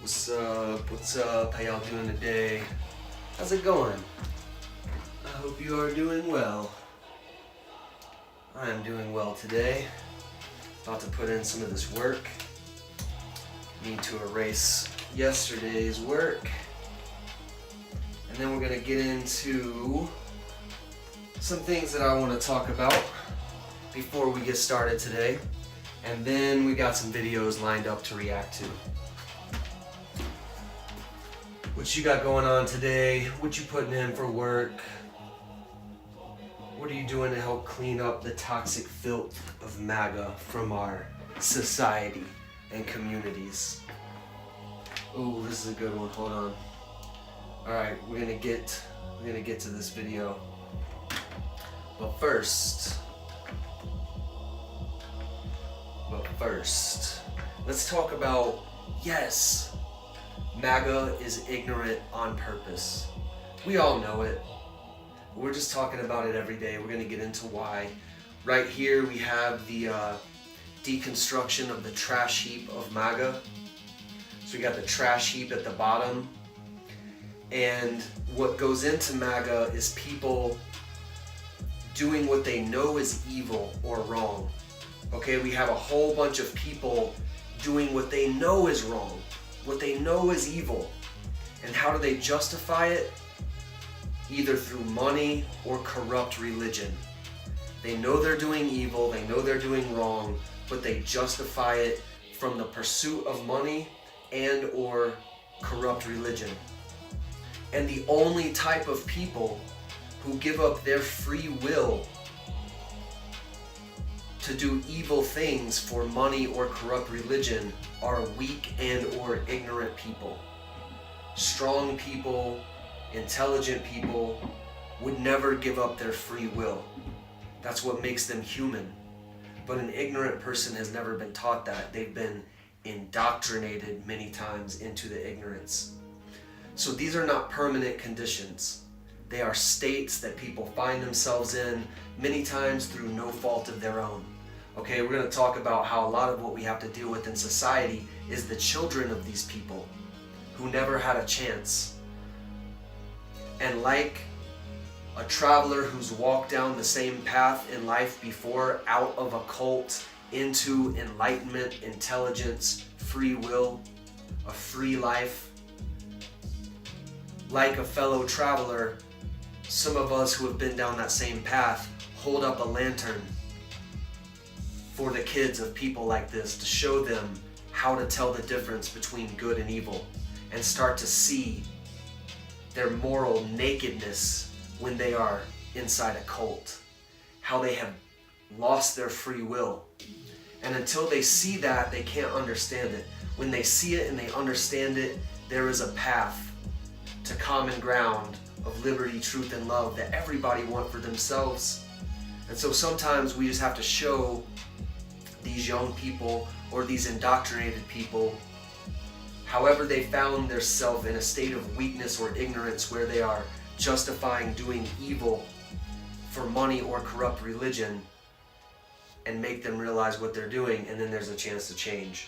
What's up? What's up? How y'all doing today? How's it going? I hope you are doing well. I am doing well today. About to put in some of this work. Need to erase yesterday's work. And then we're going to get into some things that I want to talk about before we get started today. And then we got some videos lined up to react to. What you got going on today? What you putting in for work? What are you doing to help clean up the toxic filth of Maga from our society and communities? Oh, this is a good one. Hold on. All right, we're gonna get to this video. But first, let's talk about, yes, Maga is ignorant on purpose. We all know it. We're just talking about it every day. We're going to get into why. Right here we have the deconstruction of the trash heap of Maga. So we got the trash heap at the bottom. And what goes into Maga is people doing what they know is evil or wrong. Okay, we have a whole bunch of people doing what they know is wrong, what they know is evil. And how do they justify it? Either through money or corrupt religion. They know they're doing evil, they know they're doing wrong, but they justify it from the pursuit of money and or corrupt religion. And the only type of people who give up their free will to do evil things for money or corrupt religion are weak and or ignorant people. Strong people, intelligent people would never give up their free will. That's what makes them human. But an ignorant person has never been taught that. They've been indoctrinated many times into the ignorance. So these are not permanent conditions. They are states that people find themselves in many times through no fault of their own. Okay, we're going to talk about how a lot of what we have to deal with in society is the children of these people who never had a chance. And like a traveler who's walked down the same path in life before, out of a cult into enlightenment, intelligence, free will, a free life, like a fellow traveler, some of us who have been down that same path hold up a lantern for the kids of people like this to show them how to tell the difference between good and evil and start to see their moral nakedness when they are inside a cult, how they have lost their free will. And until they see that, they can't understand it. When they see it and they understand it, there is a path to common ground of liberty, truth, and love that everybody wants for themselves. And so sometimes we just have to show these young people or these indoctrinated people, however they found themselves in a state of weakness or ignorance where they are justifying doing evil for money or corrupt religion, and make them realize what they're doing, and then there's a chance to change.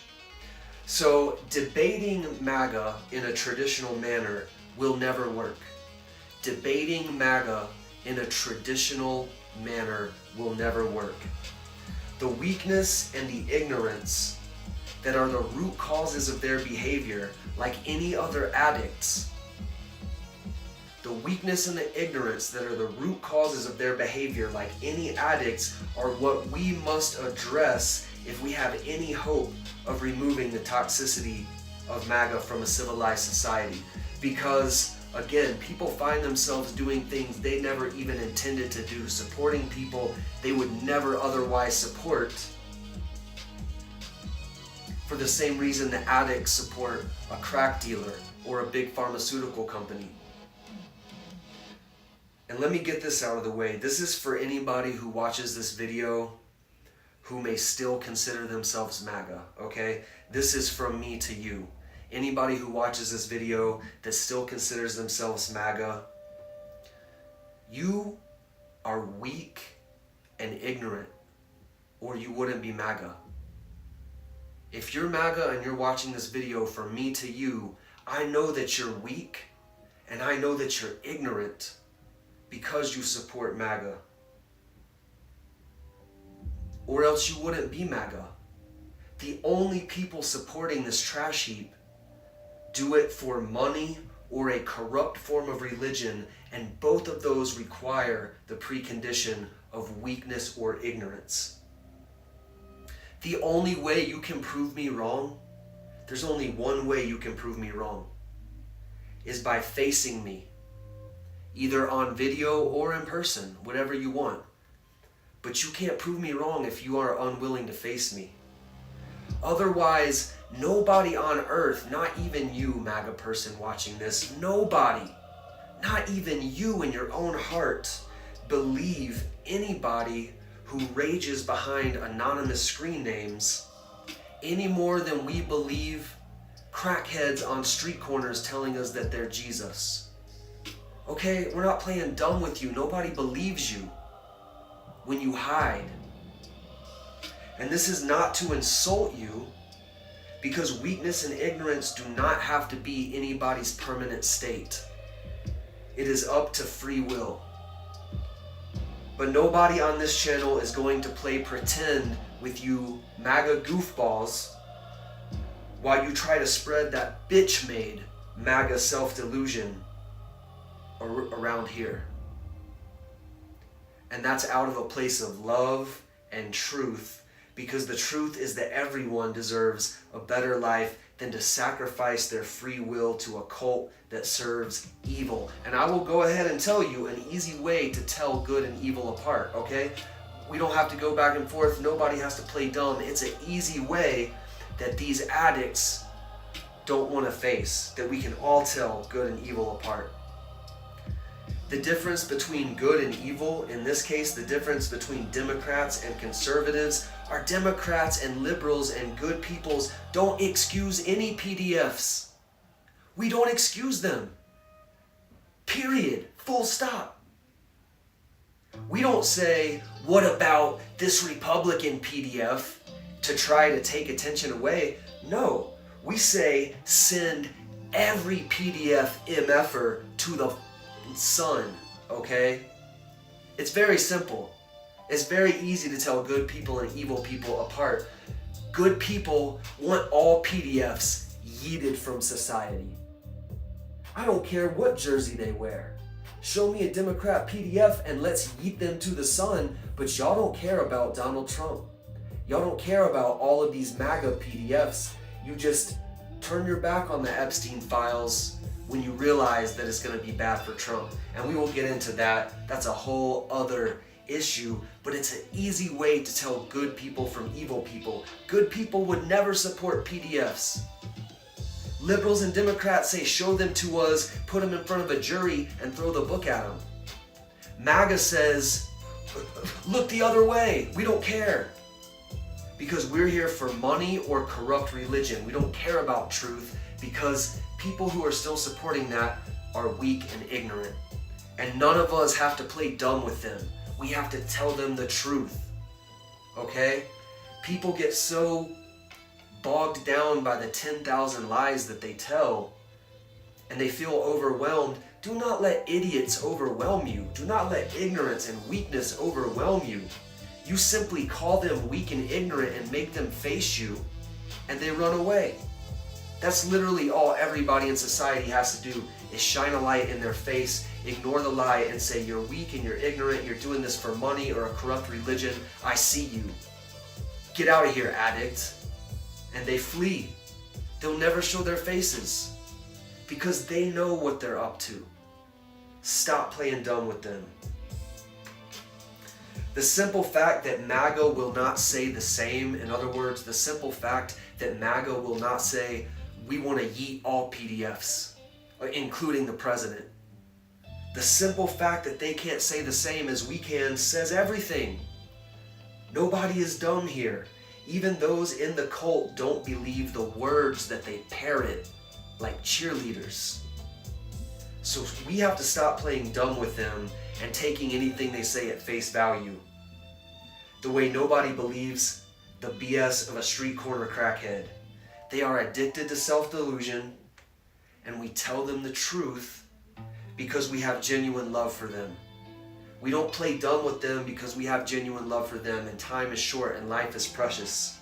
So debating Maga in a traditional manner will never work. Debating Maga in a traditional manner will never work. The weakness and the ignorance that are the root causes of their behavior, like any other addicts, the weakness and the ignorance that are the root causes of their behavior, like any addicts, are what we must address if we have any hope of removing the toxicity of Maga from a civilized society. Because again, people find themselves doing things they never even intended to do, supporting people they would never otherwise support, for the same reason the addicts support a crack dealer or a big pharmaceutical company. And let me get this out of the way. This is for anybody who watches this video who may still consider themselves Maga, okay? This is from me to you. Anybody who watches this video that still considers themselves Maga, you are weak and ignorant, or you wouldn't be Maga. If you're MAGA and you're watching this video from me to you, I know that you're weak and I know that you're ignorant because you support MAGA. Or else you wouldn't be MAGA. The only people supporting this trash heap do it for money or a corrupt form of religion, and both of those require the precondition of weakness or ignorance. The only way you can prove me wrong, there's only one way you can prove me wrong, is by facing me, either on video or in person, whatever you want. But you can't prove me wrong if you are unwilling to face me. Otherwise, nobody on earth, not even you, MAGA person watching this, nobody, not even you in your own heart, believe anybody who rages behind anonymous screen names any more than we believe crackheads on street corners telling us that they're Jesus. Okay, we're not playing dumb with you. Nobody believes you when you hide. And this is not to insult you, because weakness and ignorance do not have to be anybody's permanent state. It is up to free will. But nobody on this channel is going to play pretend with you MAGA goofballs while you try to spread that bitch-made MAGA self-delusion around here. And that's out of a place of love and truth, because the truth is that everyone deserves a better life than to sacrifice their free will to a cult that serves evil. And I will go ahead and tell you an easy way to tell good and evil apart, okay? We don't have to go back and forth. Nobody has to play dumb. It's an easy way that these addicts don't want to face, that we can all tell good and evil apart. The difference between good and evil, in this case, the difference between Democrats and conservatives, are Democrats and liberals and good peoples don't excuse any PDFs. We don't excuse them. Period. Full stop. We don't say, what about this Republican PDF, to try to take attention away. No, we say send every PDF MFer to the sun, okay? It's very simple. It's very easy to tell good people and evil people apart. Good people want all PDFs yeeted from society. I don't care what jersey they wear. Show me a Democrat PDF and let's yeet them to the sun, but y'all don't care about Donald Trump. Y'all don't care about all of these MAGA PDFs. You just turn your back on the Epstein files when you realize that it's going to be bad for Trump. And we will get into that. That's a whole other issue, but it's an easy way to tell good people from evil people. Good people would never support PDFs. Liberals and Democrats say show them to us, put them in front of a jury, and throw the book at them. MAGA says, look the other way, we don't care. Because we're here for money or corrupt religion. We don't care about truth, because people who are still supporting that are weak and ignorant. And none of us have to play dumb with them. We have to tell them the truth. Okay? People get so bogged down by the 10,000 lies that they tell, and they feel overwhelmed. Do not let idiots overwhelm you. Do not let ignorance and weakness overwhelm you. You simply call them weak and ignorant and make them face you, and they run away. That's literally all everybody in society has to do, is shine a light in their face, ignore the lie, and say, you're weak and you're ignorant, you're doing this for money or a corrupt religion, I see you. Get out of here, addict. And they flee. They'll never show their faces, because they know what they're up to. Stop playing dumb with them. The simple fact that MAGA will not say the same, in other words, the simple fact that MAGA will not say, we want to yeet all PDFs, including the president. The simple fact that they can't say the same as we can says everything. Nobody is dumb here. Even those in the cult don't believe the words that they parrot like cheerleaders. So we have to stop playing dumb with them and taking anything they say at face value. The way nobody believes the BS of a street corner crackhead. They are addicted to self-delusion, and we tell them the truth because we have genuine love for them. We don't play dumb with them because we have genuine love for them, and time is short and life is precious.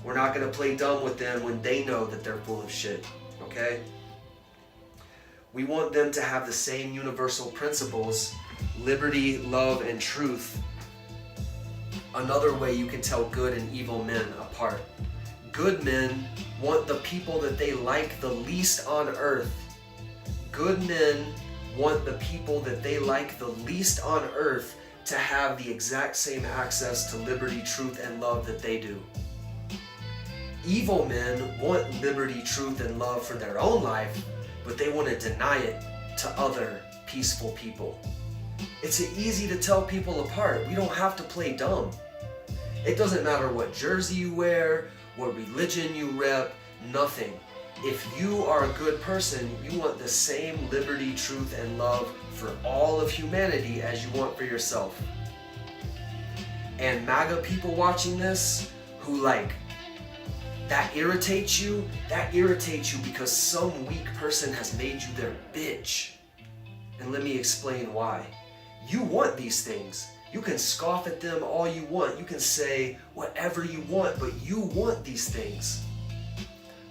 We're not going to play dumb with them when they know that they're full of shit, okay? We want them to have the same universal principles: liberty, love, and truth. Another way you can tell good and evil men apart. Good men want the people that they like the least on earth. Good men want the people that they like the least on earth to have the exact same access to liberty, truth, and love that they do. Evil men want liberty, truth, and love for their own life, but they want to deny it to other peaceful people. It's easy to tell people apart. We don't have to play dumb. It doesn't matter what jersey you wear, what religion you rep, nothing. If you are a good person, you want the same liberty, truth, and love for all of humanity as you want for yourself. And MAGA people watching this who that irritates you because some weak person has made you their bitch. And let me explain why. You want these things. You can scoff at them all you want. You can say whatever you want, but you want these things.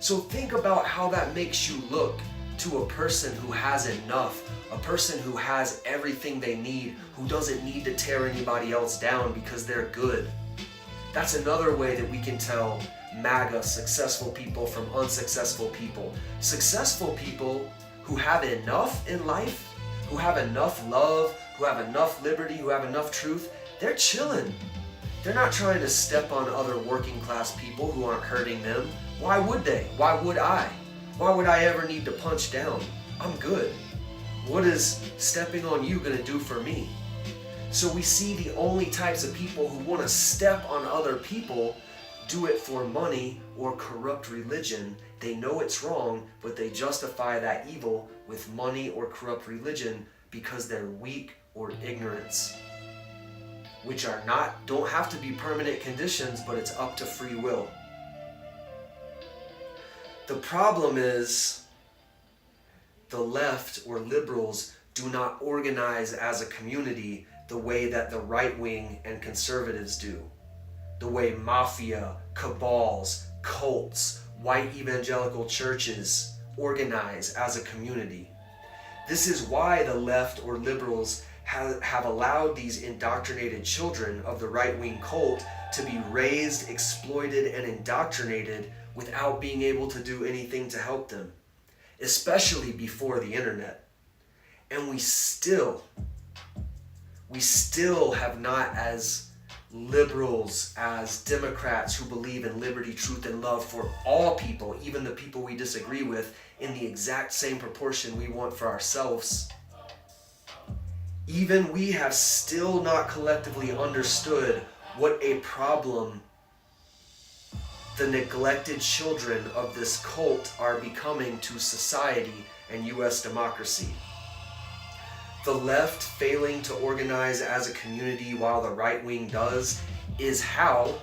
So think about how that makes you look to a person who has enough, a person who has everything they need, who doesn't need to tear anybody else down because they're good. That's another way that we can tell MAGA successful people from unsuccessful people. Successful people who have enough in life, who have enough love, who have enough liberty, who have enough truth, they're chilling. They're not trying to step on other working class people who aren't hurting them. Why would they? Why would I? Why would I ever need to punch down? I'm good. What is stepping on you gonna do for me? So we see the only types of people who want to step on other people do it for money or corrupt religion. They know it's wrong, but they justify that evil with money or corrupt religion because they're weak or ignorance, which don't have to be permanent conditions, but it's up to free will. The problem is the left or liberals do not organize as a community the way that the right wing and conservatives do. The way mafia, cabals, cults, white evangelical churches organize as a community. This is why the left or liberals have allowed these indoctrinated children of the right-wing cult to be raised, exploited, and indoctrinated without being able to do anything to help them, especially before the internet. And we still have not, as liberals, as Democrats who believe in liberty, truth, and love for all people, even the people we disagree with, in the exact same proportion we want for ourselves. Even we have still not collectively understood what a problem the neglected children of this cult are becoming to society and U.S. democracy. The left failing to organize as a community while the right wing does is how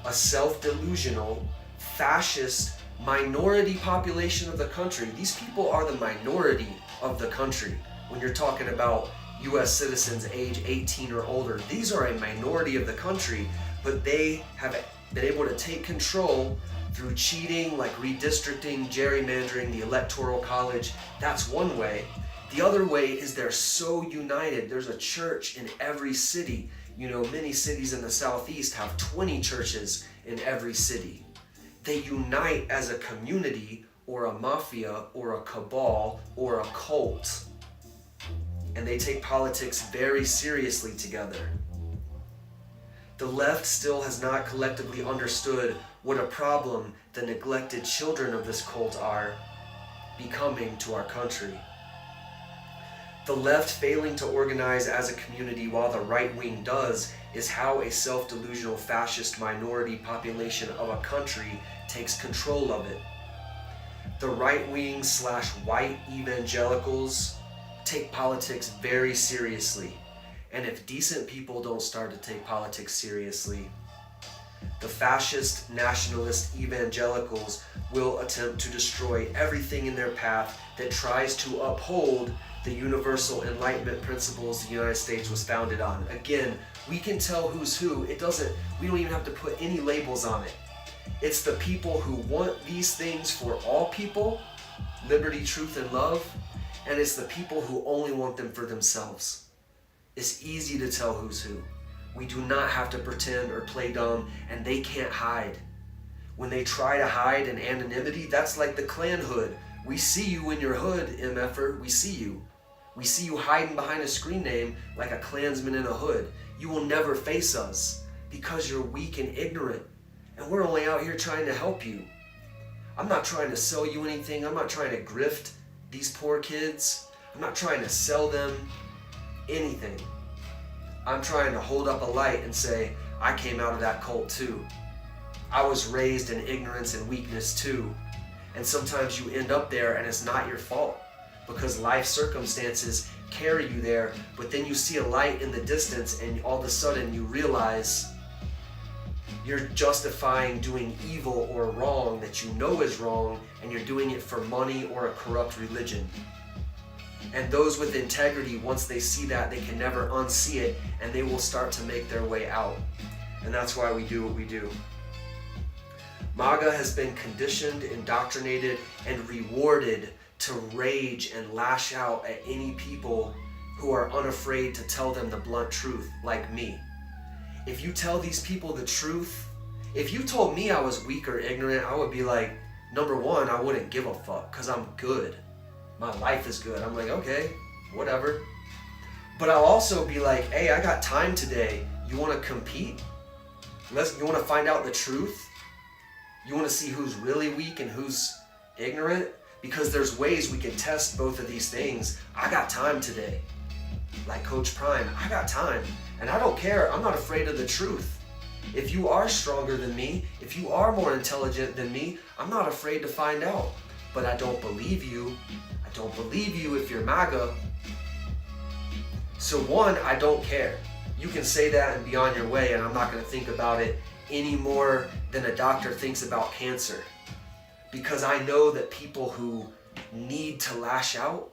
a self-delusional, fascist minority population of the country, these people are the minority of the country. When you're talking about U.S. citizens age 18 or older, these are a minority of the country, but they have been able to take control through cheating, like redistricting, gerrymandering, the electoral college. That's one way. The other way is they're so united. There's a church in every city. You know, many cities in the Southeast have 20 churches in every city. They unite as a community or a mafia or a cabal or a cult. And they take politics very seriously together. The left still has not collectively understood what a problem the neglected children of this cult are becoming to our country. The left failing to organize as a community while the right wing does is how a self-delusional fascist minority population of a country takes control of it. The right wing / white evangelicals take politics very seriously. And if decent people don't start to take politics seriously, The fascist, nationalist evangelicals will attempt to destroy everything in their path that tries to uphold the universal enlightenment principles the United States was founded on. Again, we can tell who's who. We don't even have to put any labels on it. It's the people who want these things for all people, liberty, truth, and love, and it's the people who only want them for themselves. It's easy to tell who's who. We do not have to pretend or play dumb, and they can't hide. When they try to hide in anonymity, that's like the Klan hood. We see you in your hood, MFer, we see you. We see you hiding behind a screen name like a Klansman in a hood. You will never face us because you're weak and ignorant. And we're only out here trying to help you. I'm not trying to sell you anything. I'm not trying to grift these poor kids. I'm not trying to sell them anything. I'm trying to hold up a light and say, I came out of that cult too. I was raised in ignorance and weakness too. And sometimes you end up there and it's not your fault because life circumstances carry you there, but then you see a light in the distance and all of a sudden you realize you're justifying doing evil or wrong that you know is wrong, and you're doing it for money or a corrupt religion. And those with integrity, once they see that, they can never unsee it, and they will start to make their way out. And that's why we do what we do. Maga has been conditioned, indoctrinated, and rewarded to rage and lash out at any people who are unafraid to tell them the blunt truth, like me. If you tell these people the truth, if you told me I was weak or ignorant, I would be like, number one, I wouldn't give a fuck because I'm good. My life is good. I'm like, okay, whatever. But I'll also be like, hey, I got time today. You want to compete? You want to find out the truth? You want to see who's really weak and who's ignorant? Because there's ways we can test both of these things. I got time today. Like Coach Prime, I got time. And I don't care. I'm not afraid of the truth. If you are stronger than me, if you are more intelligent than me, I'm not afraid to find out. But I don't believe you. I don't believe you if you're Maga. So one, I don't care. You can say that and be on your way, and I'm not going to think about it any more than a doctor thinks about cancer. Because I know that people who need to lash out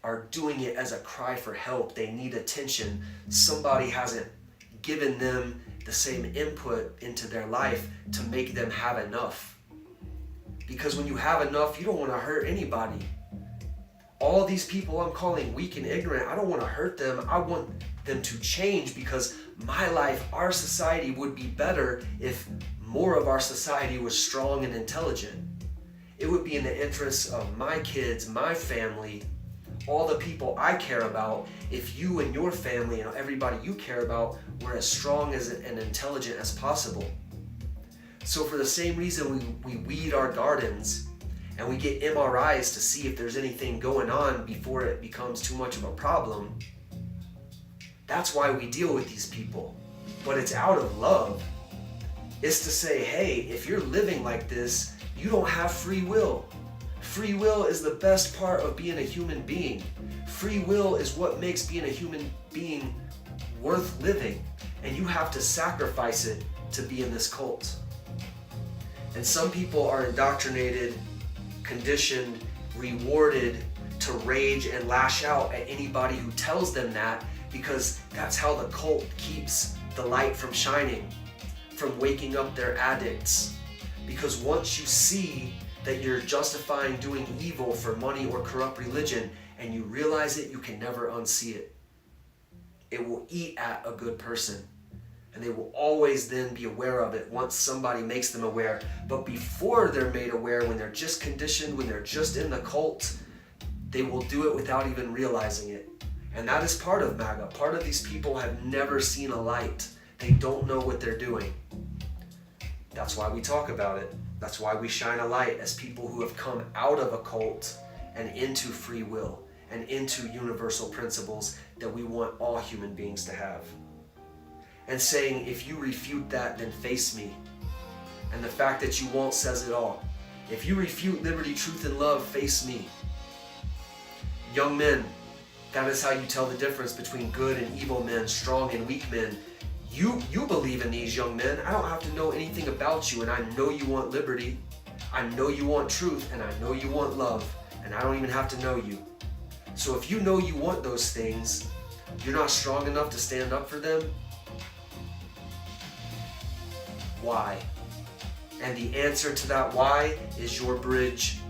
are doing it as a cry for help. They need attention. Somebody hasn't given them the same input into their life to make them have enough. Because when you have enough, you don't want to hurt anybody. All these people I'm calling weak and ignorant, I don't want to hurt them. I want them to change because my life, our society would be better if more of our society was strong and intelligent. It would be in the interests of my kids, my family, all the people I care about, if you and your family and everybody you care about were as strong and intelligent as possible. So for the same reason we weed our gardens and we get MRIs to see if there's anything going on before it becomes too much of a problem, that's why we deal with these people. But it's out of love. It's to say, hey, if you're living like this, you don't have free will. Free will is the best part of being a human being. Free will is what makes being a human being worth living, and you have to sacrifice it to be in this cult. And some people are indoctrinated, conditioned, rewarded to rage and lash out at anybody who tells them that, because that's how the cult keeps the light from shining, from waking up their addicts. Because once you see that you're justifying doing evil for money or corrupt religion, and you realize it, you can never unsee it. It will eat at a good person, and they will always then be aware of it once somebody makes them aware. But before they're made aware, when they're just conditioned, when they're just in the cult, they will do it without even realizing it. And that is part of Maga. Part of these people have never seen a light. They don't know what they're doing. That's why we talk about it. That's why we shine a light as people who have come out of a cult and into free will and into universal principles that we want all human beings to have. And saying, if you refute that, then face me. And the fact that you won't says it all. If you refute liberty, truth, and love, face me. Young men, that is how you tell the difference between good and evil men, strong and weak men. You believe in these, young men. I don't have to know anything about you, and I know you want liberty. I know you want truth, and I know you want love, and I don't even have to know you. So if you know you want those things, you're not strong enough to stand up for them. Why? And the answer to that why is your bridge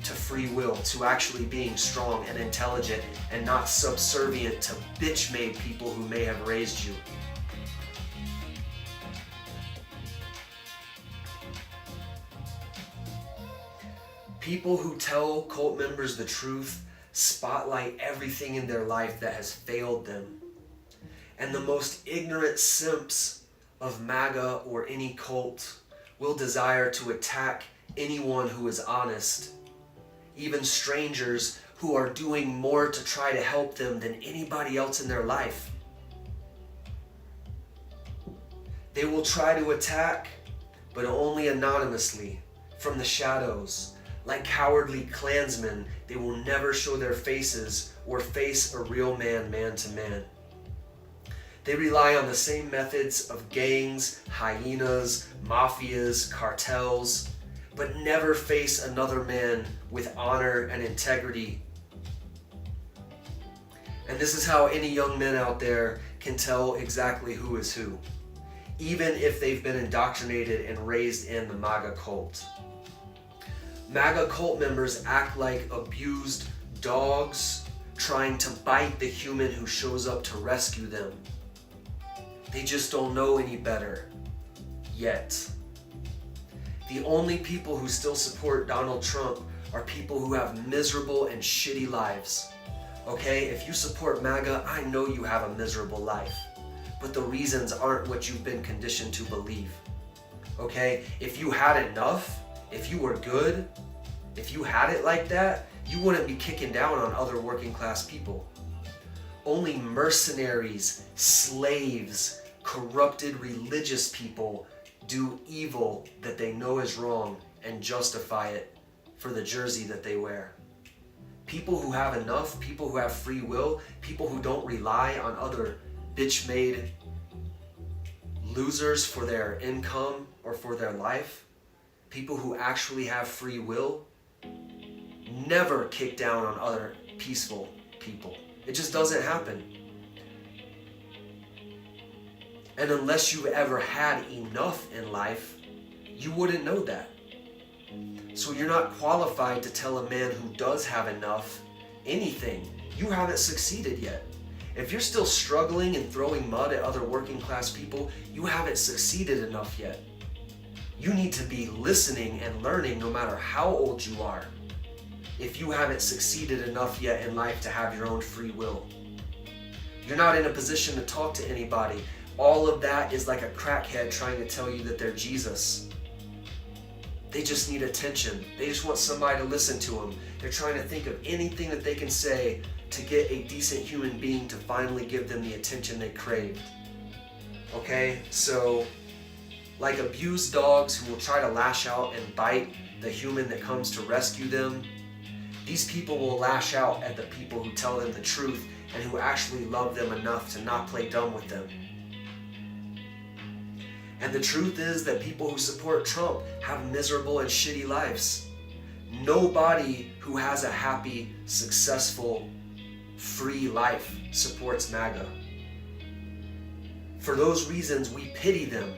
to free will, to actually being strong and intelligent and not subservient to bitch-made people who may have raised you. People who tell cult members the truth spotlight everything in their life that has failed them. And the most ignorant simps of Maga or any cult will desire to attack anyone who is honest, even strangers who are doing more to try to help them than anybody else in their life. They will try to attack, but only anonymously, from the shadows. Like cowardly Klansmen, they will never show their faces or face a real man, man to man. They rely on the same methods of gangs, hyenas, mafias, cartels, but never face another man with honor and integrity. And this is how any young men out there can tell exactly who is who, even if they've been indoctrinated and raised in the Maga cult. Maga cult members act like abused dogs trying to bite the human who shows up to rescue them. They just don't know any better yet. The only people who still support Donald Trump are people who have miserable and shitty lives. Okay, if you support MAGA, I know you have a miserable life, but the reasons aren't what you've been conditioned to believe. Okay, if you had enough, if you were good, if you had it like that, you wouldn't be kicking down on other working class people. Only mercenaries, slaves, corrupted religious people do evil that they know is wrong and justify it for the jersey that they wear. People who have enough, people who have free will, people who don't rely on other bitch-made losers for their income or for their life, people who actually have free will, never kick down on other peaceful people. It just doesn't happen. And unless you've ever had enough in life, you wouldn't know that. So you're not qualified to tell a man who does have enough anything. You haven't succeeded yet. If you're still struggling and throwing mud at other working class people, you haven't succeeded enough yet. You need to be listening and learning no matter how old you are, if you haven't succeeded enough yet in life to have your own free will. You're not in a position to talk to anybody. All of that is like a crackhead trying to tell you that they're Jesus. They just need attention. They just want somebody to listen to them. They're trying to think of anything that they can say to get a decent human being to finally give them the attention they craved. Okay, so like abused dogs who will try to lash out and bite the human that comes to rescue them, these people will lash out at the people who tell them the truth and who actually love them enough to not play dumb with them. And the truth is that people who support Trump have miserable and shitty lives. Nobody who has a happy, successful, free life supports MAGA. For those reasons, we pity them.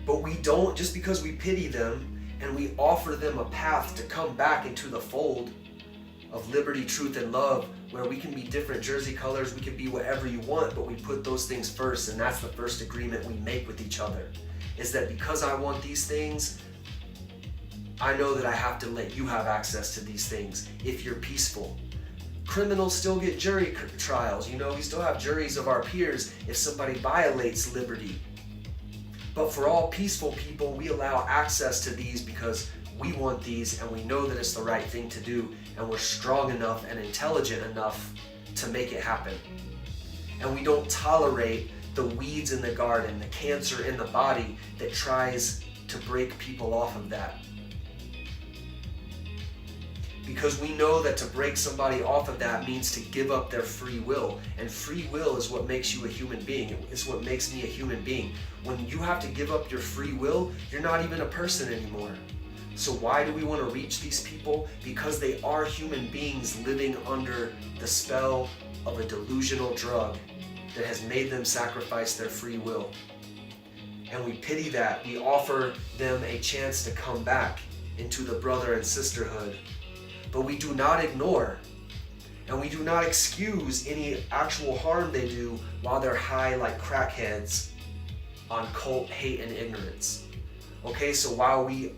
But we don't, just because we pity them and we offer them a path to come back into the fold of liberty, truth, and love, where we can be different jersey colors, we can be whatever you want, but we put those things first, and that's the first agreement we make with each other, is that because I want these things, I know that I have to let you have access to these things if you're peaceful. Criminals still get jury trials, we still have juries of our peers if somebody violates liberty. But for all peaceful people, we allow access to these because we want these and we know that it's the right thing to do, and we're strong enough and intelligent enough to make it happen. And we don't tolerate the weeds in the garden, the cancer in the body that tries to break people off of that. Because we know that to break somebody off of that means to give up their free will. And free will is what makes you a human being. It's what makes me a human being. When you have to give up your free will, you're not even a person anymore. So why do we want to reach these people? Because they are human beings living under the spell of a delusional drug that has made them sacrifice their free will. And we pity that. We offer them a chance to come back into the brother and sisterhood. But we do not ignore and we do not excuse any actual harm they do while they're high like crackheads on cult hate and ignorance. Okay, so while we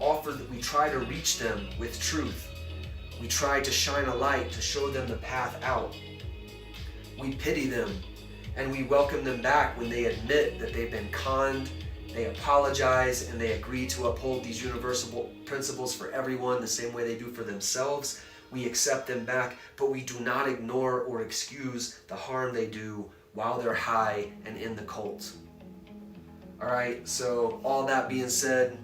try to reach them with truth, we try to shine a light to show them the path out. We pity them and we welcome them back when they admit that they've been conned, they apologize, and they agree to uphold these universal principles for everyone the same way they do for themselves. We accept them back, but we do not ignore or excuse the harm they do while they're high and in the cult. All right, so all that being said,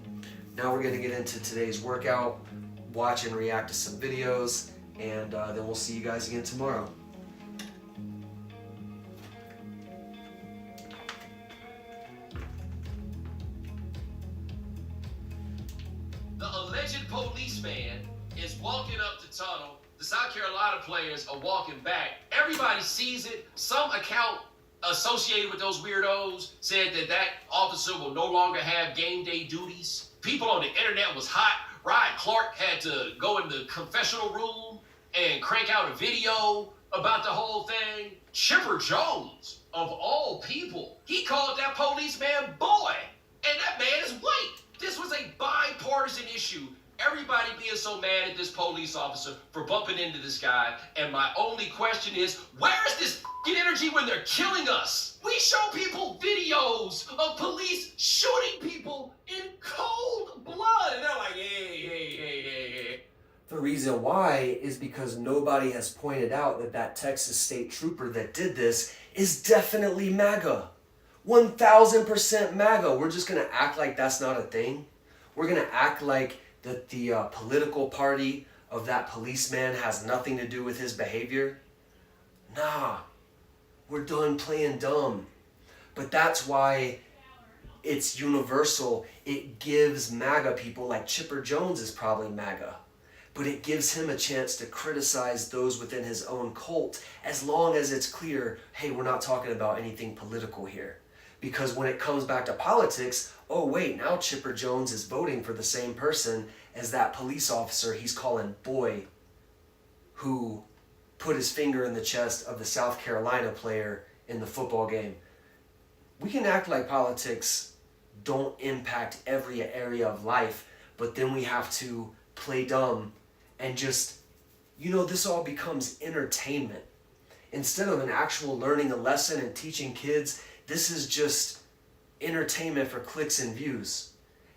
now we're going to get into today's workout, watch and react to some videos, and then we'll see you guys again tomorrow. The alleged policeman is walking up the tunnel. The South Carolina players are walking back. Everybody sees it. Some account associated with those weirdos said that officer will no longer have game day duties. People on the internet was hot. Ryan Clark had to go in the confessional room and crank out a video about the whole thing. Chipper Jones, of all people, he called that policeman boy. And that man is white. This was a bipartisan issue. Everybody being so mad at this police officer for bumping into this guy. And my only question is, where is this energy when they're killing us? We show people videos of police shooting people in cold blood. And they're like, hey. The reason why is because nobody has pointed out that Texas state trooper that did this is definitely MAGA. 1000% MAGA. We're just going to act like that's not a thing. We're going to act like that the political party of that policeman has nothing to do with his behavior. Nah, we're done playing dumb. But that's why it's universal. It gives MAGA people, like Chipper Jones is probably MAGA, but it gives him a chance to criticize those within his own cult as long as it's clear, hey, we're not talking about anything political here. Because when it comes back to politics, oh wait, now Chipper Jones is voting for the same person as that police officer he's calling boy who put his finger in the chest of the South Carolina player in the football game. We can act like politics don't impact every area of life, but then we have to play dumb and just, this all becomes entertainment. Instead of an actual learning a lesson and teaching kids, this is just entertainment for clicks and views.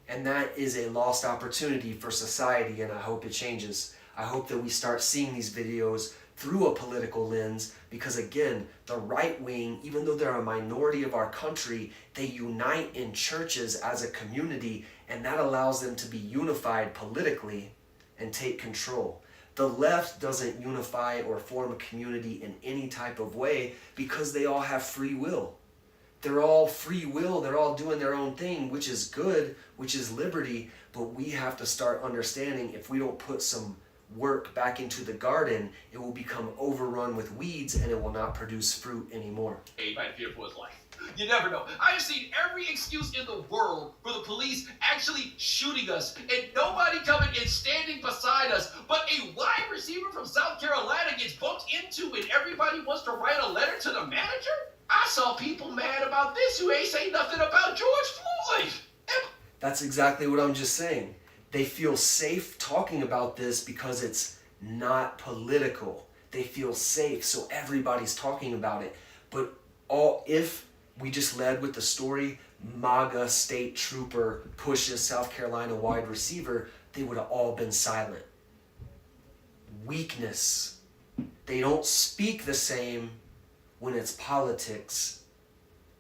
And that is a lost opportunity for society, and I hope it changes. I hope that we start seeing these videos through a political lens, because again, the right wing, even though they're a minority of our country, they unite in churches as a community, and that allows them to be unified politically and take control. The left doesn't unify or form a community in any type of way because they all have free will. They're all free will, they're all doing their own thing, which is good, which is liberty, but we have to start understanding if we don't put some work back into the garden, it will become overrun with weeds and it will not produce fruit anymore. He might fear for his life. You never know. I have seen every excuse in the world for the police actually shooting us, and nobody coming and standing beside us, but a wide receiver from South Carolina gets bumped into and everybody wants to write a letter to the manager? I saw people mad about this who ain't say nothing about George Floyd. That's exactly what I'm just saying. They feel safe talking about this because it's not political. They feel safe, so everybody's talking about it. But if we just led with the story, MAGA state trooper pushes South Carolina wide receiver, they would have all been silent. Weakness. They don't speak the same when it's politics,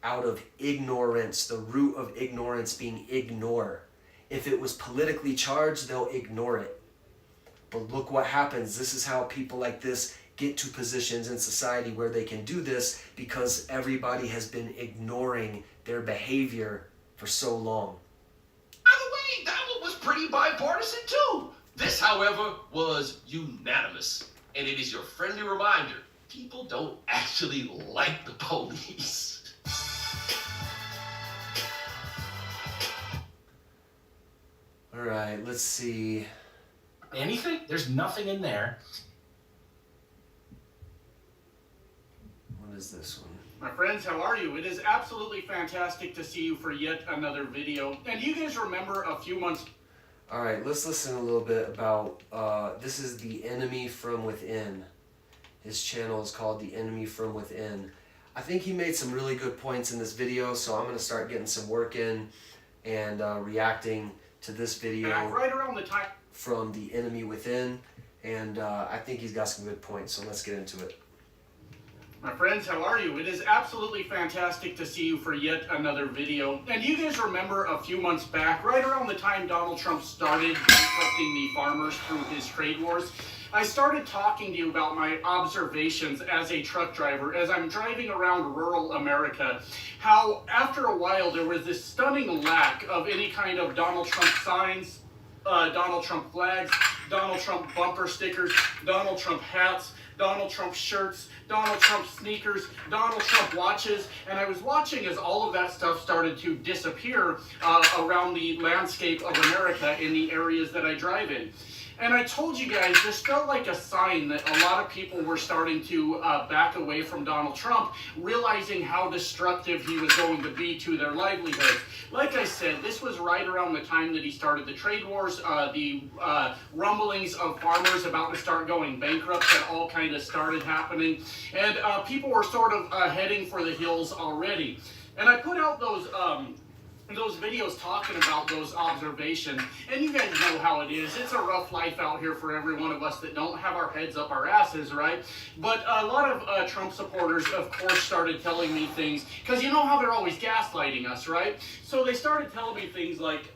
out of ignorance, the root of ignorance being ignore. If it was politically charged, they'll ignore it. But look what happens. This is how people like this get to positions in society where they can do this, because everybody has been ignoring their behavior for so long. By the way, that one was pretty bipartisan too. This, however, was unanimous. And it is your friendly reminder, people don't actually like the police. All right, let's see. Anything? There's nothing in there. What is this one? My friends, how are you? It is absolutely fantastic to see you for yet another video. And you guys remember a few months... All right, let's listen a little bit about, this is The Enemy from Within. His channel is called The Enemy from Within. I think he made some really good points in this video, so I'm going to start getting some work in and reacting to this video right around the time from The Enemy Within. And I think he's got some good points, so let's get into it. My friends, how are you? It is absolutely fantastic to see you for yet another video. And you guys remember a few months back, right around the time Donald Trump started bankrupting the farmers through his trade wars, I started talking to you about my observations as a truck driver, as I'm driving around rural America, how after a while there was this stunning lack of any kind of Donald Trump signs, Donald Trump flags, Donald Trump bumper stickers, Donald Trump hats, Donald Trump shirts, Donald Trump sneakers, Donald Trump watches, and I was watching as all of that stuff started to disappear around the landscape of America in the areas that I drive in. And I told you guys, this felt like a sign that a lot of people were starting to back away from Donald Trump, realizing how destructive he was going to be to their livelihood. Like I said, this was right around the time that he started the trade wars, the rumblings of farmers about to start going bankrupt that all kind of started happening, and people were sort of heading for the hills already. And I put out those videos talking about those observations, and you guys know how it is. It's a rough life out here for every one of us that don't have our heads up our asses, right? But a lot of Trump supporters, of course, started telling me things, because you know how they're always gaslighting us, right? So they started telling me things like,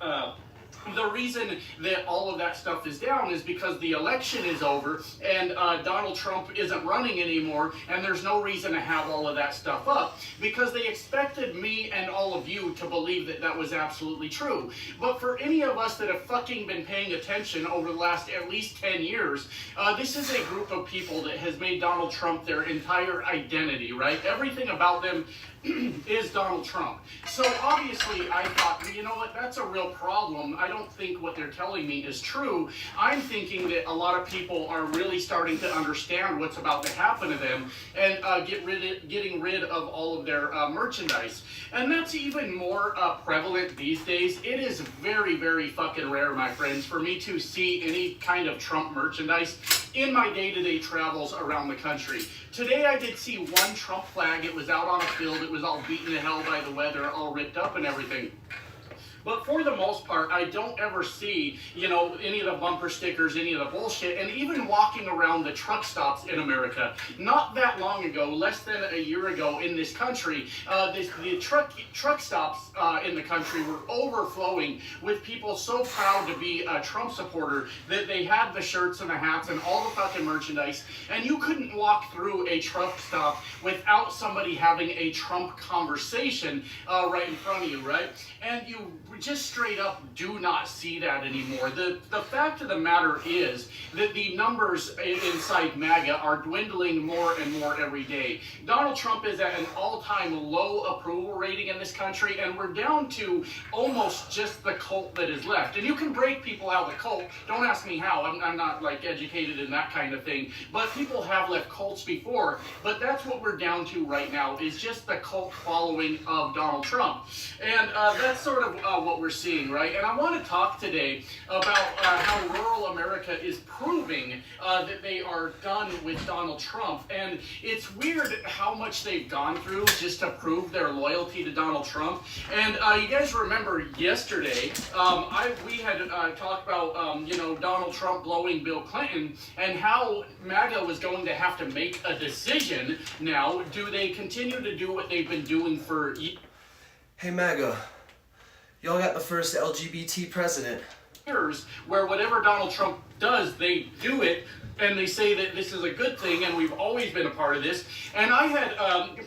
the reason that all of that stuff is down is because the election is over and Donald Trump isn't running anymore, and there's no reason to have all of that stuff up, because they expected me and all of you to believe that that was absolutely true. But for any of us that have fucking been paying attention over the last at least 10 years, this is a group of people that has made Donald Trump their entire identity, right? Everything about them is Donald Trump. So obviously I thought, well, you know what, that's a real problem. I don't think what they're telling me is true. I'm thinking that a lot of people are really starting to understand what's about to happen to them and getting rid of all of their merchandise. And that's even more prevalent these days. It is very, very fucking rare, my friends, for me to see any kind of Trump merchandise in my day-to-day travels around the country. Today I did see one Trump flag. It was out on a field. It was all beaten to hell by the weather, all ripped up and everything. But for the most part, I don't ever see, you know, any of the bumper stickers, any of the bullshit, and even walking around the truck stops in America. Not that long ago, less than a year ago in this country, the truck stops in the country were overflowing with people so proud to be a Trump supporter that they had the shirts and the hats and all the fucking merchandise, and you couldn't walk through a truck stop without somebody having a Trump conversation right in front of you, right? And you just straight up do not see that anymore. The fact of the matter is that the numbers inside Maga are dwindling more and more every day. Donald Trump is at an all-time low approval rating in this country, and we're down to almost just the cult that is left. And you can break people out of the cult. Don't ask me how. I'm not like educated in that kind of thing. But people have left cults before. But that's what we're down to right now, is just the cult following of Donald Trump. And that's sort of what we're seeing, right? And I want to talk today about how rural America is proving that they are done with Donald Trump. And it's weird how much they've gone through just to prove their loyalty to Donald Trump. And you guys remember yesterday, we had talked about, you know, Donald Trump blowing Bill Clinton and how MAGA was going to have to make a decision now. Do they continue to do what they've been doing for years? Hey MAGA, y'all got the first LGBT president. Where whatever Donald Trump does, they do it, and they say that this is a good thing, and we've always been a part of this. And I had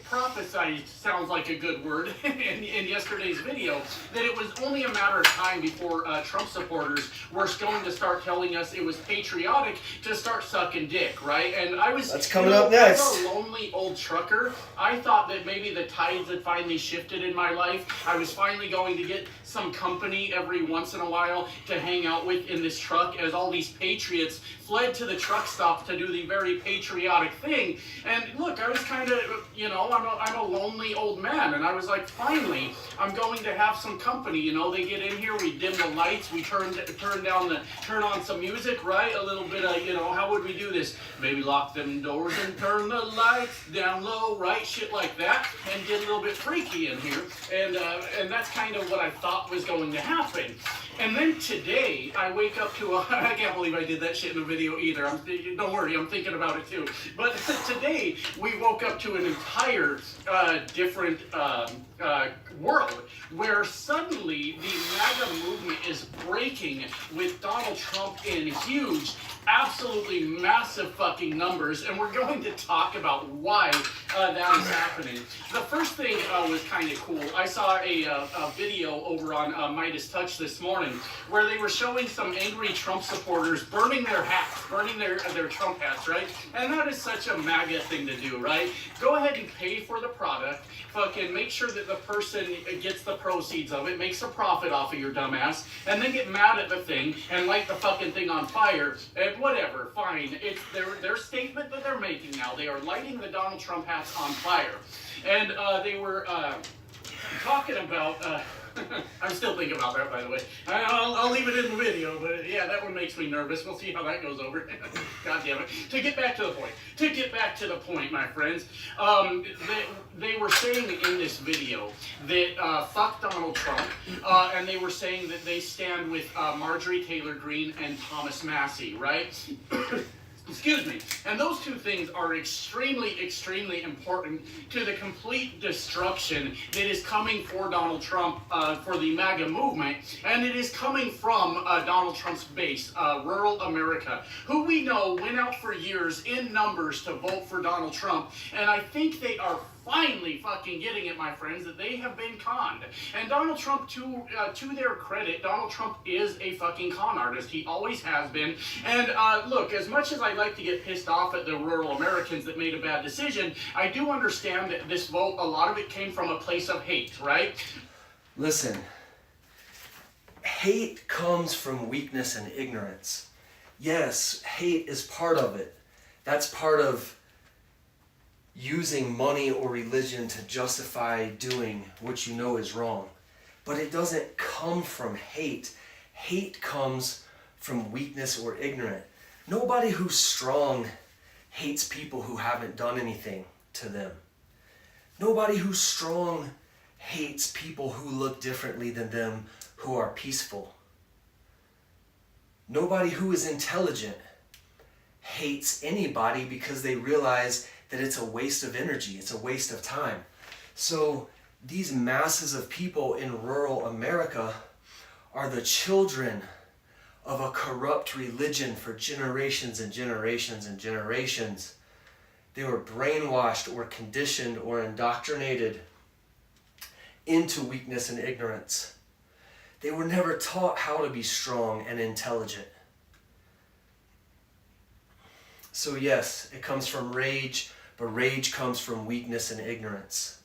prophesied, sounds like a good word, in yesterday's video, that it was only a matter of time before Trump supporters were going to start telling us it was patriotic to start sucking dick, right? And I was... That's coming up next. As a lonely old trucker, I thought that maybe the tides had finally shifted in my life. I was finally going to get some company every once in a while to hang out with in this truck, as all these patriots fled to the truck stop to do the very patriotic thing. And look, I was kind of, you know, I'm a lonely old man, and I was like, finally, I'm going to have some company. You know, they get in here, we dim the lights, we turn on some music, right? A little bit of, you know, how would we do this? Maybe lock them doors and turn the lights down low, right? Shit like that, and get a little bit freaky in here. And that's kind of what I thought was going to happen. And then today, I wake up to I can't believe I did that shit in a video either. Don't worry, I'm thinking about it too. But today, we woke up to an entire different world, where suddenly the MAGA movement is breaking with Donald Trump in huge, absolutely massive fucking numbers, and we're going to talk about why that is happening. The first thing was kind of cool. I saw a video over on Midas Touch this morning where they were showing some angry Trump supporters burning their hats, burning their Trump hats, right? And that is such a MAGA thing to do, right? Go ahead and pay for the product, fucking make sure that the person gets the proceeds of it, makes a profit off of your dumbass, and then get mad at the thing and light the fucking thing on fire, and whatever, fine. It's their statement that they're making now. They are lighting the Donald Trump hats on fire. And they were talking about... I'm still thinking about that, by the way. I'll leave it in the video, but yeah, that one makes me nervous. We'll see how that goes over. God damn it. To get back to the point, my friends, they were saying in this video that fuck Donald Trump, and they were saying that they stand with Marjorie Taylor Greene and Thomas Massey, right? Excuse me. And those two things are extremely, extremely important to the complete destruction that is coming for Donald Trump, for the MAGA movement, and it is coming from Donald Trump's base, rural America, who we know went out for years in numbers to vote for Donald Trump, and I think they are finally fucking getting it, my friends, that they have been conned. And Donald Trump, to their credit, Donald Trump is a fucking con artist. He always has been. And look, as much as I like to get pissed off at the rural Americans that made a bad decision, I do understand that this vote, a lot of it came from a place of hate, right? Listen, hate comes from weakness and ignorance. Yes, hate is part of it. That's part of using money or religion to justify doing what you know is wrong. But it doesn't come from hate. Hate comes from weakness or ignorance. Nobody who's strong hates people who haven't done anything to them. Nobody who's strong hates people who look differently than them, who are peaceful. Nobody who is intelligent hates anybody because they realize that it's a waste of energy, it's a waste of time. So these masses of people in rural America are the children of a corrupt religion for generations and generations and generations. They were brainwashed or conditioned or indoctrinated into weakness and ignorance. They were never taught how to be strong and intelligent. So yes, it comes from rage, but rage comes from weakness and ignorance.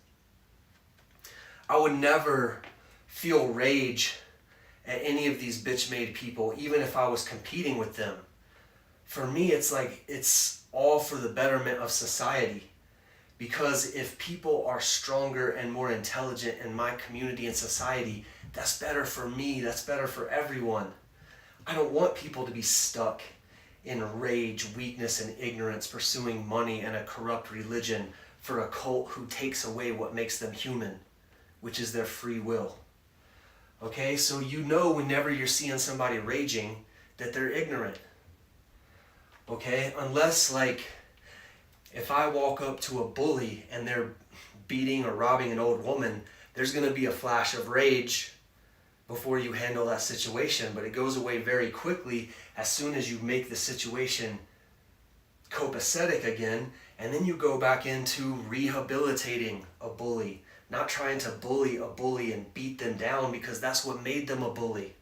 I would never feel rage at any of these bitch-made people, even if I was competing with them. For me, it's like it's all for the betterment of society. Because if people are stronger and more intelligent in my community and society, that's better for me, that's better for everyone. I don't want people to be stuck in rage, weakness, and ignorance, pursuing money and a corrupt religion for a cult who takes away what makes them human, which is their free will. Okay, so you know whenever you're seeing somebody raging that they're ignorant. Okay, unless like if I walk up to a bully and they're beating or robbing an old woman, there's going to be a flash of rage, before you handle that situation, but it goes away very quickly as soon as you make the situation copacetic again, and then you go back into rehabilitating a bully, not trying to bully a bully and beat them down because that's what made them a bully,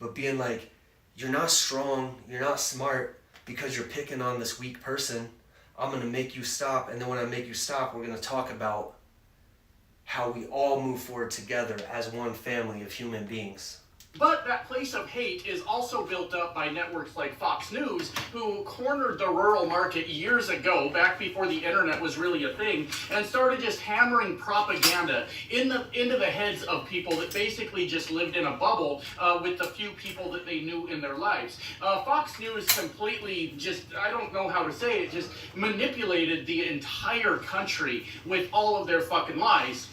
but being like, you're not strong, you're not smart because you're picking on this weak person. I'm going to make you stop, and then when I make you stop, we're going to talk about how we all move forward together as one family of human beings. But that place of hate is also built up by networks like Fox News, who cornered the rural market years ago, back before the internet was really a thing, and started just hammering propaganda into the heads of people that basically just lived in a bubble with the few people that they knew in their lives. Fox News completely just, I don't know how to say it, just manipulated the entire country with all of their fucking lies.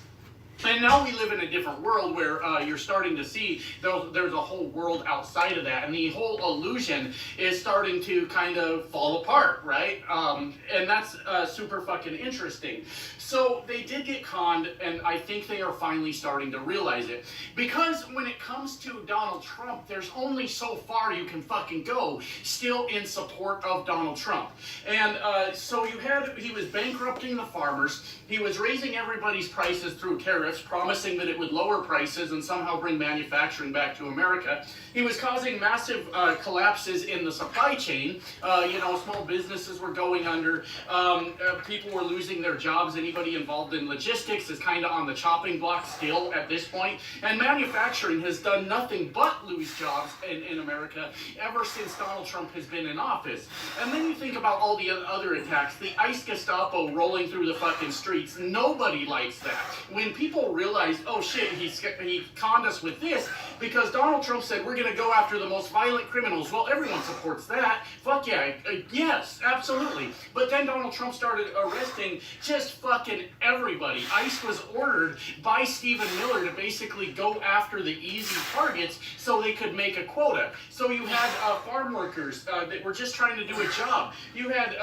And now we live in a different world where you're starting to see there's a whole world outside of that, and the whole illusion is starting to kind of fall apart, right? And that's super fucking interesting. So they did get conned, and I think they are finally starting to realize it. Because when it comes to Donald Trump, there's only so far you can fucking go still in support of Donald Trump. And so he was bankrupting the farmers, he was raising everybody's prices through tariffs, promising that it would lower prices and somehow bring manufacturing back to America. He was causing massive collapses in the supply chain. Small businesses were going under. People were losing their jobs. Anybody involved in logistics is kind of on the chopping block still at this point. And manufacturing has done nothing but lose jobs in America ever since Donald Trump has been in office. And then you think about all the other attacks, the ICE Gestapo rolling through the fucking streets. Nobody likes that. When people realized, oh shit, he conned us with this because Donald Trump said we're going to go after the most violent criminals. Well, everyone supports that. Fuck yeah, yes, absolutely. But then Donald Trump started arresting just fucking everybody. ICE was ordered by Stephen Miller to basically go after the easy targets so they could make a quota. So you had farm workers that were just trying to do a job. You had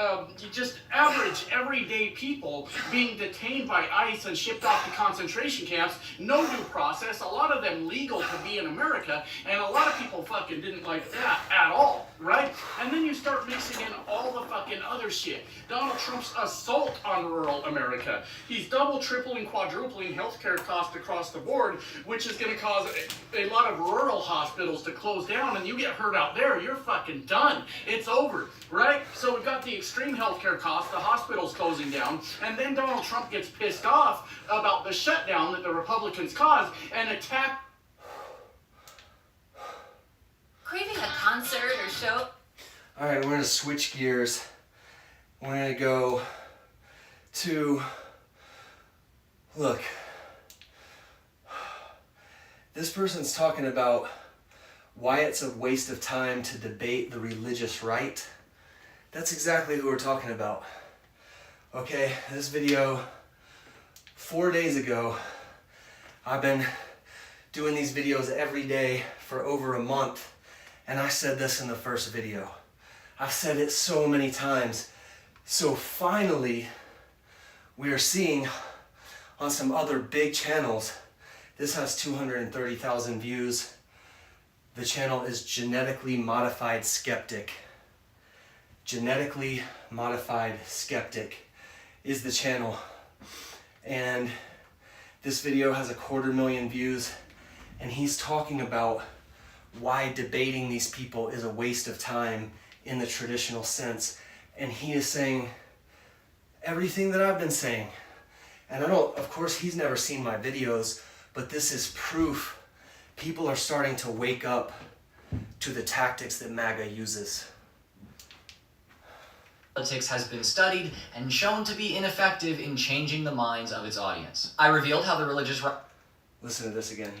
just average, everyday people being detained by ICE and shipped off to concentration camps, no due process, a lot of them legal to be in America, and a lot of people fucking didn't like that at all, right? And then you start mixing in all the fucking other shit. Donald Trump's assault on rural America. He's double, tripling, quadrupling healthcare costs across the board, which is going to cause a lot of rural hospitals to close down, and you get hurt out there, you're fucking done. It's over, right? So we've got the extreme healthcare costs, the hospitals closing down, and then Donald Trump gets pissed off about the shutdown that the Republicans caused and attack. Craving a concert or show? All right, we're going to switch gears. We're going to go to, look, this person's talking about why it's a waste of time to debate the religious right. That's exactly who we're talking about. Okay, this video, 4 days ago, I've been doing these videos every day for over a month, and I said this in the first video. I've said it so many times. So finally, we are seeing on some other big channels, this has 230,000 views. The channel is Genetically Modified Skeptic. Genetically Modified Skeptic is the channel. And this video has 250,000 views, and he's talking about why debating these people is a waste of time in the traditional sense. And he is saying everything that I've been saying. And of course he's never seen my videos, but this is proof people are starting to wake up to the tactics that Maga uses. Politics has been studied and shown to be ineffective in changing the minds of its audience. I revealed how the religious right... Listen to this again.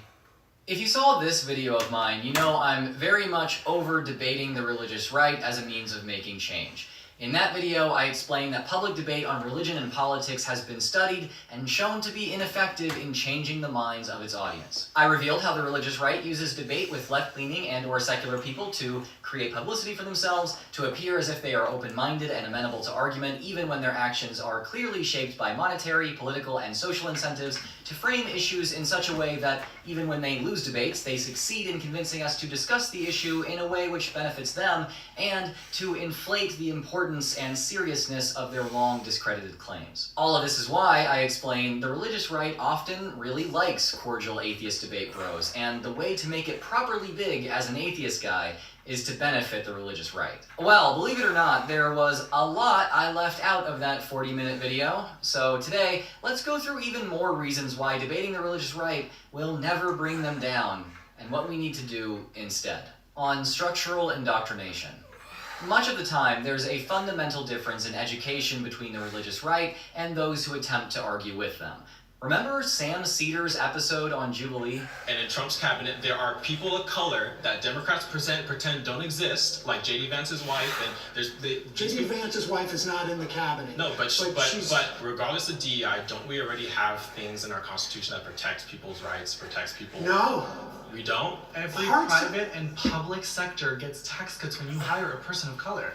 If you saw this video of mine, you know I'm very much over debating the religious right as a means of making change. In that video, I explained that public debate on religion and politics has been studied and shown to be ineffective in changing the minds of its audience. I revealed how the religious right uses debate with left-leaning and/or secular people to create publicity for themselves, to appear as if they are open-minded and amenable to argument, even when their actions are clearly shaped by monetary, political, and social incentives, to frame issues in such a way that even when they lose debates, they succeed in convincing us to discuss the issue in a way which benefits them, and to inflate the importance and seriousness of their long discredited claims. All of this is why I explain the religious right often really likes cordial atheist debate bros, and the way to make it properly big as an atheist guy is to benefit the religious right. Well, believe it or not, there was a lot I left out of that 40-minute video, so today, let's go through even more reasons why debating the religious right will never bring them down, and what we need to do instead. On structural indoctrination. Much of the time, there's a fundamental difference in education between the religious right and those who attempt to argue with them. Remember Sam Cedar's episode on Jubilee? And in Trump's cabinet, there are people of color that Democrats pretend don't exist, like J.D. Vance's wife, and there's J.D. Vance's wife is not in the cabinet. No, but regardless of DEI, don't we already have things in our Constitution that protects people's rights, protects people? No. We don't? Every private and public sector gets tax cuts when you hire a person of color.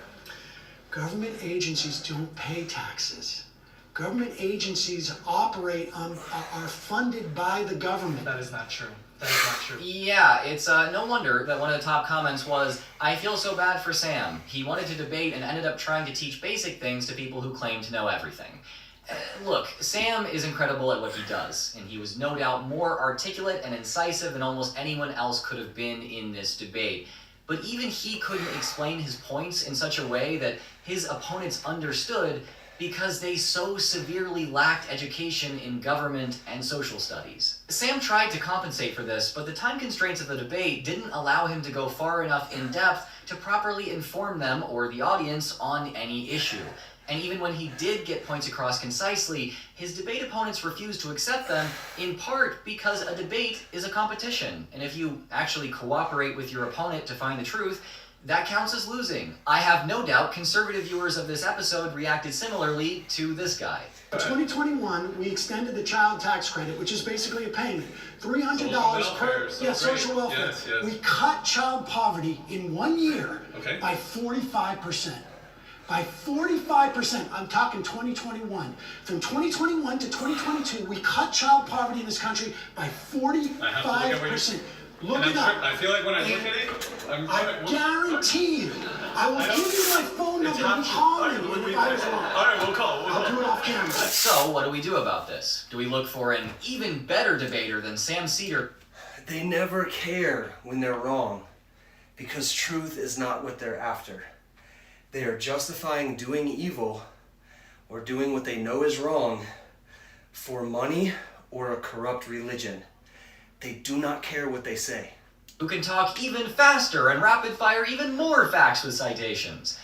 Government agencies don't pay taxes. Government agencies operate are funded by the government. That is not true. That is not true. Yeah, it's no wonder that one of the top comments was, "I feel so bad for Sam. He wanted to debate and ended up trying to teach basic things to people who claim to know everything." Look, Sam is incredible at what he does, and he was no doubt more articulate and incisive than almost anyone else could have been in this debate. But even he couldn't explain his points in such a way that his opponents understood, because they so severely lacked education in government and social studies. Sam tried to compensate for this, but the time constraints of the debate didn't allow him to go far enough in depth to properly inform them or the audience on any issue. And even when he did get points across concisely, his debate opponents refused to accept them, in part because a debate is a competition, and if you actually cooperate with your opponent to find the truth, that counts as losing. I have no doubt conservative viewers of this episode reacted similarly to this guy. In 2021, we extended the child tax credit, which is basically a payment. $300 per social welfare. Yes, yes. We cut child poverty in 1 year Okay. by 45%. By 45%, I'm talking 2021. From 2021 to 2022, we cut child poverty in this country by 45%. Look it up. I feel like when I look at it, I guarantee you, I will give you my phone number and call me if I was wrong. Alright, we'll call. I'll do it off camera. So, what do we do about this? Do we look for an even better debater than Sam Cedar? They never care when they're wrong, because truth is not what they're after. They are justifying doing evil or doing what they know is wrong for money or a corrupt religion. They do not care what they say. Who can talk even faster and rapid fire even more facts with citations.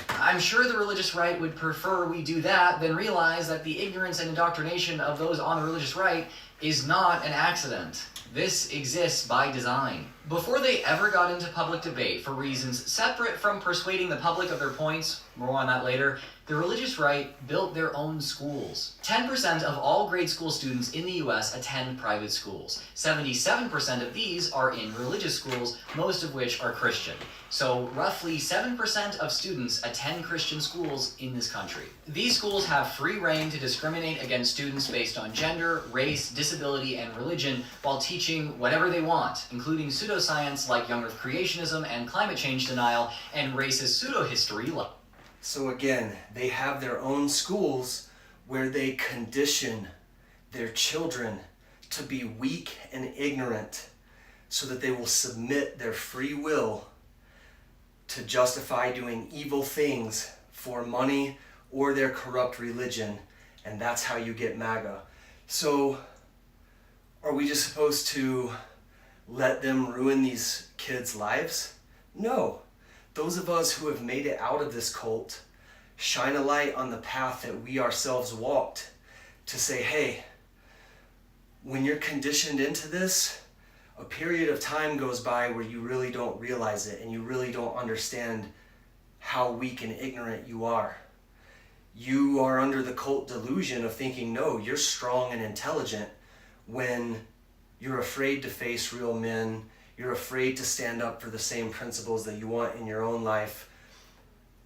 I'm sure the religious right would prefer we do that than realize that the ignorance and indoctrination of those on the religious right is not an accident. This exists by design. Before they ever got into public debate for reasons separate from persuading the public of their points, more on that later, the religious right built their own schools. 10% of all grade school students in the US attend private schools. 77% of these are in religious schools, most of which are Christian. So roughly 7% of students attend Christian schools in this country. These schools have free rein to discriminate against students based on gender, race, disability, and religion while teaching whatever they want, including pseudoscience like young earth creationism and climate change denial, and racist pseudo-history like... So again, they have their own schools where they condition their children to be weak and ignorant so that they will submit their free will to justify doing evil things for money or their corrupt religion, and that's how you get Maga. So are we just supposed to let them ruin these kids' lives? No. Those of us who have made it out of this cult shine a light on the path that we ourselves walked to say, hey, when you're conditioned into this, a period of time goes by where you really don't realize it and you really don't understand how weak and ignorant you are. You are under the cult delusion of thinking, no, you're strong and intelligent, when you're afraid to face real men, you're afraid to stand up for the same principles that you want in your own life.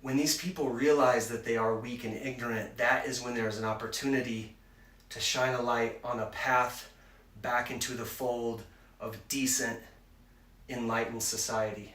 When these people realize that they are weak and ignorant, that is when there's an opportunity to shine a light on a path back into the fold of decent, enlightened society.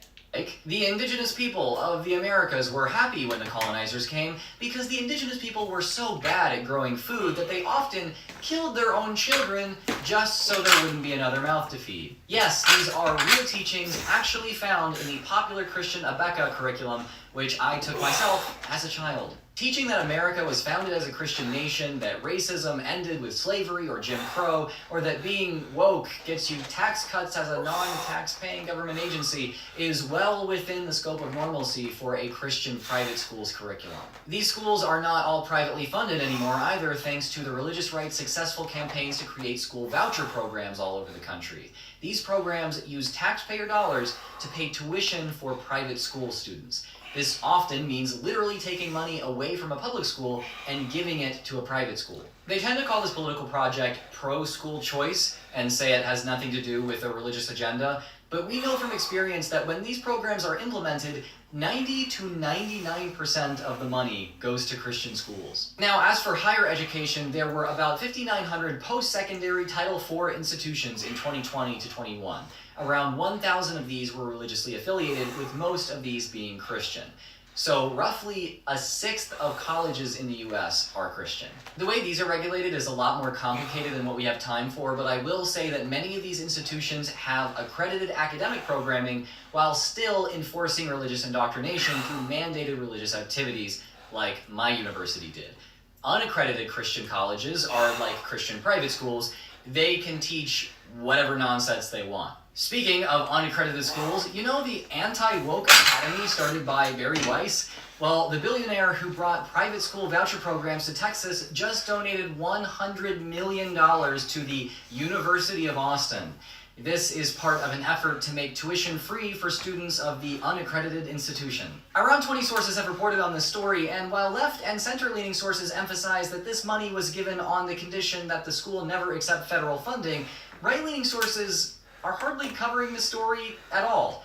The indigenous people of the Americas were happy when the colonizers came because the indigenous people were so bad at growing food that they often killed their own children just so there wouldn't be another mouth to feed. Yes, these are real teachings actually found in the popular Christian Abeka curriculum, which I took myself as a child. Teaching that America was founded as a Christian nation, that racism ended with slavery or Jim Crow, or that being woke gets you tax cuts as a non-tax-paying government agency is well within the scope of normalcy for a Christian private schools curriculum. These schools are not all privately funded anymore either, thanks to the religious right's successful campaigns to create school voucher programs all over the country. These programs use taxpayer dollars to pay tuition for private school students. This often means literally taking money away from a public school and giving it to a private school. They tend to call this political project pro-school choice and say it has nothing to do with a religious agenda, but we know from experience that when these programs are implemented, 90 to 99% of the money goes to Christian schools. Now, as for higher education, there were about 5,900 post-secondary Title IV institutions in 2020 to 21. Around 1,000 of these were religiously affiliated, with most of these being Christian. So roughly a sixth of colleges in the US are Christian. The way these are regulated is a lot more complicated than what we have time for, but I will say that many of these institutions have accredited academic programming while still enforcing religious indoctrination through mandated religious activities like my university did. Unaccredited Christian colleges are like Christian private schools. They can teach whatever nonsense they want. Speaking of unaccredited schools, you know the Anti-Woke Academy started by Barry Weiss? Well, the billionaire who brought private school voucher programs to Texas just donated $100 million to the University of Austin. This is part of an effort to make tuition free for students of the unaccredited institution. Around 20 sources have reported on this story, and while left and center-leaning sources emphasize that this money was given on the condition that the school never accept federal funding, right-leaning sources are hardly covering the story at all.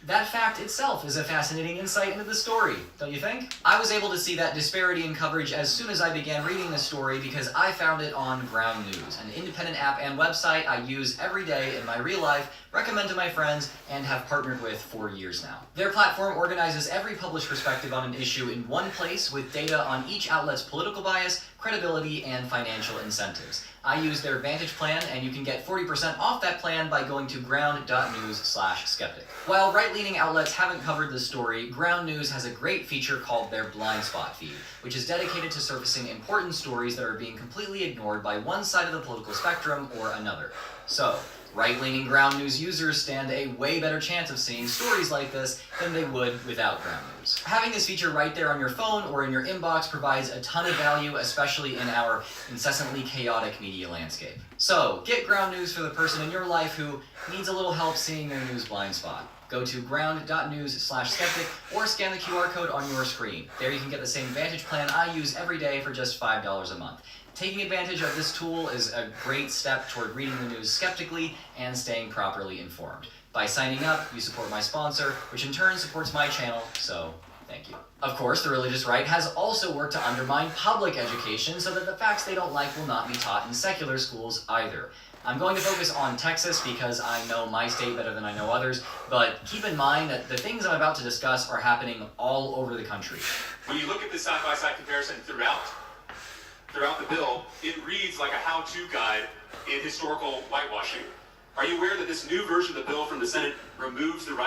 That fact itself is a fascinating insight into the story, don't you think? I was able to see that disparity in coverage as soon as I began reading the story because I found it on Ground News, an independent app and website I use every day in my real life, recommend to my friends, and have partnered with for years now. Their platform organizes every published perspective on an issue in one place with data on each outlet's political bias, credibility, and financial incentives. I use their Vantage plan, and you can get 40% off that plan by going to ground.news/skeptic. While right-leaning outlets haven't covered this story, Ground News has a great feature called their blind spot feed, which is dedicated to surfacing important stories that are being completely ignored by one side of the political spectrum or another. So, right-leaning Ground News users stand a way better chance of seeing stories like this than they would without Ground News. Having this feature right there on your phone or in your inbox provides a ton of value, especially in our incessantly chaotic media landscape. So, get Ground News for the person in your life who needs a little help seeing their news blind spot. Go to ground.news/skeptic or scan the QR code on your screen. There you can get the same Vantage plan I use every day for just $5 a month. Taking advantage of this tool is a great step toward reading the news skeptically and staying properly informed. By signing up, you support my sponsor, which in turn supports my channel, so thank you. Of course, the religious right has also worked to undermine public education so that the facts they don't like will not be taught in secular schools either. I'm going to focus on Texas because I know my state better than I know others, but keep in mind that the things I'm about to discuss are happening all over the country. When you look at the side-by-side comparison throughout the bill, it reads like a how-to guide in historical whitewashing. Are you aware that this new version of the bill from the Senate removes the right